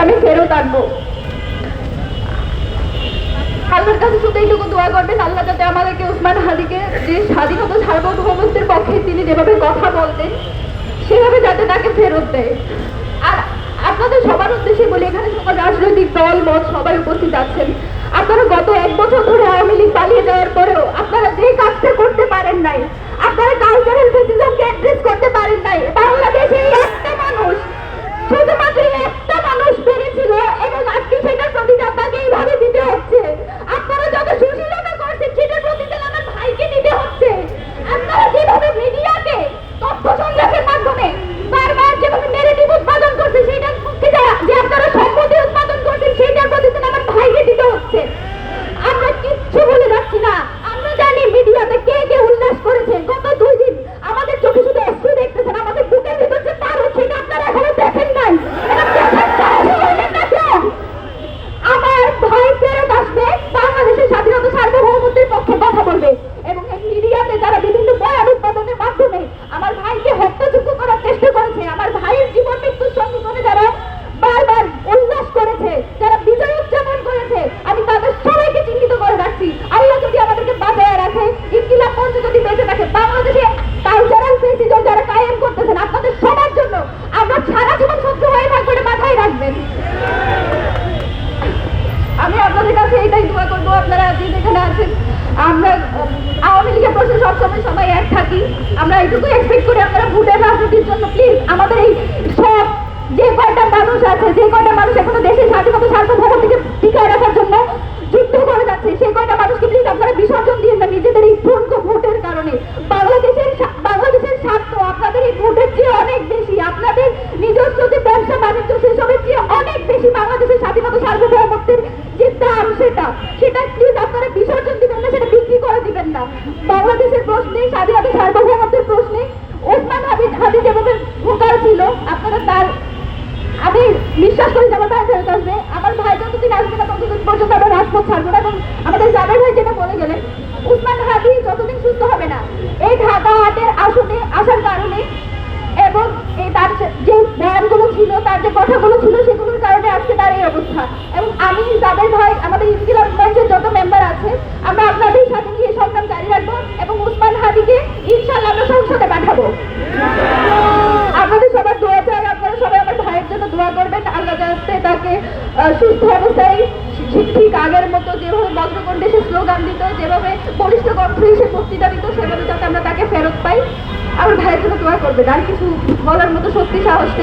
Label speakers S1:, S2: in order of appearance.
S1: আমি ফেরত আনবো। আল্লাহর কাছে শুধু এইটুকু দোয়া করবেন, আল্লাহ যাতে আমাদেরকে ওসমান হাদিকে যে স্বাধীনতা সার্বভৌমত্বের পক্ষে তিনি যেভাবে কথা বলতেন সেভাবে যাতে তাকে ফেরত দেয়। আর আপনাদের সবার উদ্দেশ্যে বলি, এখানে সকল রাজনৈতিক দল মত সবাই উপস্থিত আছেন। আপনারা গত 1 বছর ধরে আওয়ামী লীগ পালিয়ে যাওয়ার পরেও আপনারা যে কাজটা করতে পারেন নাই, আপনারা কালচারাল ফেসিজমকে অ্যাড্রেস করতে পারেন নাই। বাংলাদেশে একটা মানুষ, শুধুমাত্র একটা মানুষ পেরেছিল এবং আজকে সেটার প্রতিদান তাকে এইভাবে দিতে হচ্ছে। আপনারা যত সুশীলতা করছেন সেটার প্রতিদান আমার ভাইকে দিতে হচ্ছে। আপনারা যেভাবে মিডিয়াকে তথ্য সংগ্রহের মাধ্যমে বারবার যেভাবে নেগেটিভ উৎপাদন করছে, সেটার পক্ষে যে আপনারা সম্মতি উৎপাদন করছেন সেটার প্রতিদান আমার ভাইকে দিতে হচ্ছে। আমরা কিচ্ছু বলে যাচ্ছি না, আমরা জানি মিডিয়াতে কে কে উল্লাস করেছে। গত 2 দিন আমাদের চোখে শুধু অশ্রু দেখতেছেন, আমাদের বুকের ভিতর যে পার হচ্ছে এটা আপনারা এখনো দেখেন নাই। এটা দেখার সাহস হলেন না কেন? আমার ভাই ফেরত আসবে, বাংলাদেশের স্বাধীনতা সার্বভৌমত্বের পক্ষে কথা বলবে এবং এই মিডিয়াতে যারা বিভিন্ন বয়ান উৎপাদনের মাধ্যমে আমার ভাইকে হত্যাযোগ্য করার চেষ্টা করেছে, আমার ভাইয়ের জীবন মৃত্যুর সঙ্গে যারা বারবার উল্লাস করেছে, যারা বিজয় উদযাপন করেছে, আমি তাদের সবাইকে চিহ্নিত করে রাখছি। আল্লাহ যদি আমাদেরকে বাঁচায় রাখে, ইনকিলাব মঞ্চ যদি বেঁচে থাকে, বাংলাদেশে কালচারাল ফেসিজম যারা কায়েম করতেছেন আপনাদের সবার জন্য আমরা সারা জীবন শত্রু হয়ে থাকবো, এটা মাথায় রাখবেন। আমি আপনাদের কাছে এটাই দোয়া করবো, আপনারা যে যেখানে আছেন, আমরা আওয়ামী লীগের প্রশ্নে সবসময় সবাই এক থাকি। আমরা এইটুকুই এক্সপেক্ট করি আপনারা ভোটের রাজনীতির জন্য প্লিজ আমাদের এই সব যে কয়টা মানুষ আছে, যে কয়টা মানুষ এখনো দেশের স্বাধীনতা সার্বভৌমত্বকে টিকায় রাখার জন্য যুদ্ধ করে যাচ্ছে, সেই কয়টা মানুষকে প্লিজ আপনারা বিসর্জন দিয়ে না নিজেদের এই ঠুনকো ভোটের কারণে। বাংলাদেশের স্বার্থ আপনাদের এই ভোটের চেয়ে অনেক বেশি, আপনাদের নিজস্ব যে ব্যবসা বাণিজ্য সেসবের চেয়ে অনেক বেশি বাংলাদেশের স্বাধীনতা সার্বভৌমত্বের যে দাম সেটা প্লিজ আপনারা বিসর্জন দিবেন না, সেটা বিক্রি করে দিবেন না। বাংলাদেশের প্রশ্নে, স্বাধীনতা সার্বভৌমত্বের প্রশ্নে ওসমান হাদি যেভাবে ভোকাল ছিল, আপনারা তার, আমি বিশ্বাস করি যে আমার ভাই ফেরত আসবে। আমার ভাই যতদিন আসবে না ততদিন পর্যন্ত আমরা রাজপথ ছাড়বো না। এবং আমাদের জাবের ভাই যেটা বলে গেলেন, ওসমান হাদি যতদিন সুস্থ হবে না এই ঢাকা হাটের আসনে আসার কারণে এবং এই তার যে বয়ানগুলো ছিল, তার যে কথাগুলো ছিল, সেগুলোর কারণে আজকে তার এই অবস্থা। এবং আমি জাবের ভাই, আমাদের ইনকিলাব মঞ্চের যত মেম্বার আছে, আমরা আপনাদের সাথে নিয়ে সংগ্রাম জারি রাখবো এবং ওসমান হাদিকে ইনশাআল্লাহ আমরা সংসদে পাঠাবো। আপনাদের সবার দোয়া চাই, আপনারা সবাই আমার ভাইয়ের জন্য দোয়া করবেন, আল্লাহ যাতে তাকে সুস্থ অবস্থায় ঠিক আগের মতো যেভাবে বজ্রকণ্ঠে সে স্লোগান দিত, যেভাবে বলিষ্ঠ কণ্ঠে সে বক্তৃতা দিত, সেভাবে যাতে আমরা তাকে ফেরত পাই। আমার ভাইয়ের জন্য দোয়া করবেন। আর কিছু বলার মতো সত্যি সাহস